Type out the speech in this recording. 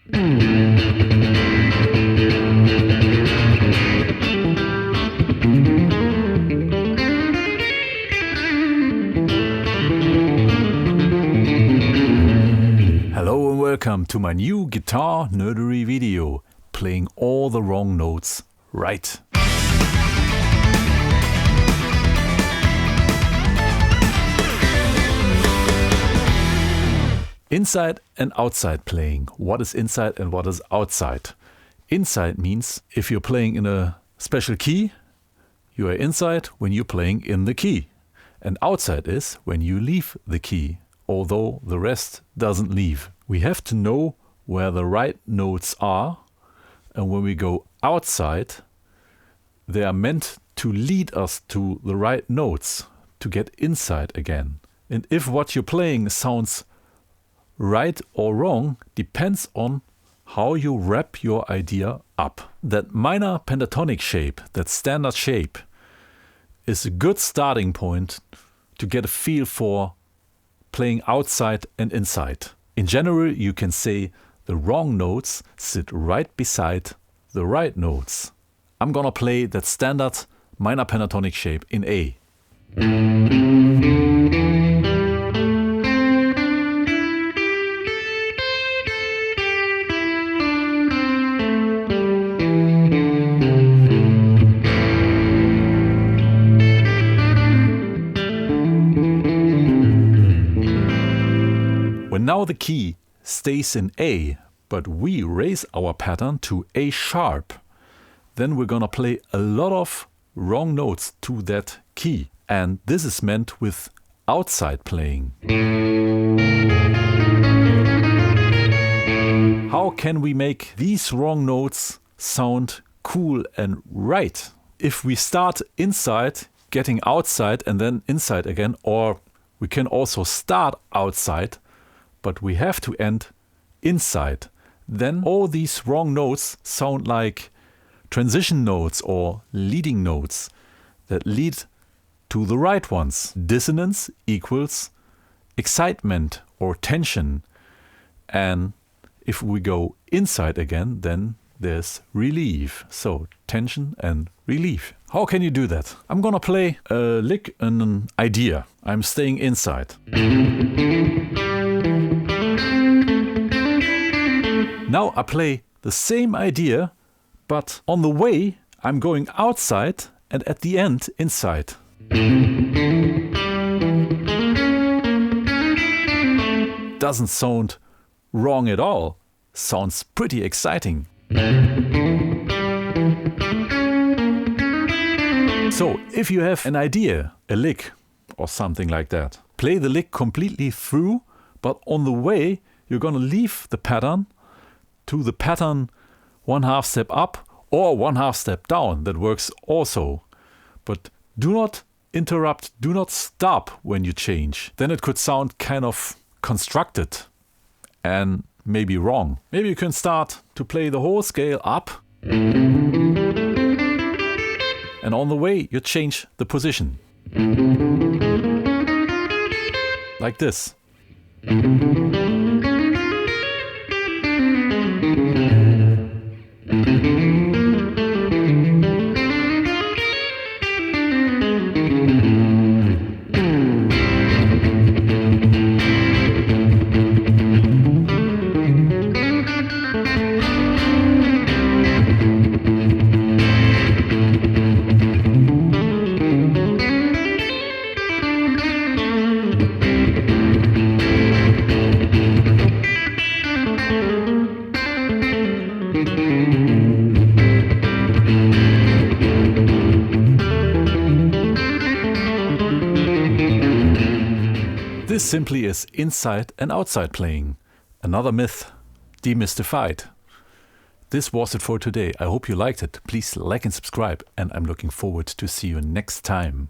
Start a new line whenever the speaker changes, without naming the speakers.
Hello and welcome to my new Guitar-Nerdery video, playing all the wrong notes right. Inside and outside playing. What is inside and what is outside? Inside means if you're playing in a special key, you are inside when you're playing in the key. And outside is when you leave the key, although the rest doesn't leave. We have to know where the right notes are, and when we go outside, they are meant to lead us to the right notes, to get inside again. And if what you're playing sounds right or wrong depends on how you wrap your idea up. That minor pentatonic shape, that standard shape, is a good starting point to get a feel for playing outside and inside. In general, you can say the wrong notes sit right beside the right notes. I'm gonna play that standard minor pentatonic shape in A. When now the key stays in A, but we raise our pattern to A sharp, then we're gonna play a lot of wrong notes to that key. And this is meant with outside playing. How can we make these wrong notes sound cool and right? If we start inside, getting outside and then inside again, or we can also start outside, but we have to end inside. Then all these wrong notes sound like transition notes or leading notes that lead to the right ones. Dissonance equals excitement or tension. And if we go inside again, then there's relief. So tension and relief. How can you do that? I'm gonna play a lick and an idea. I'm staying inside. Now I play the same idea, but on the way I'm going outside and at the end inside. Doesn't sound wrong at all. Sounds pretty exciting. So if you have an idea, a lick or something like that, play the lick completely through, but on the way you're gonna leave the pattern to the pattern 1/2 step up or 1/2 step down. That works also. But do not interrupt, do not stop when you change. Then it could sound kind of constructed and maybe wrong. Maybe you can start to play the whole scale up, and on the way you change the position. Like this. This simply is inside and outside playing. Another myth demystified. This was it for today. I hope you liked it. Please like and subscribe, and I'm looking forward to see you next time.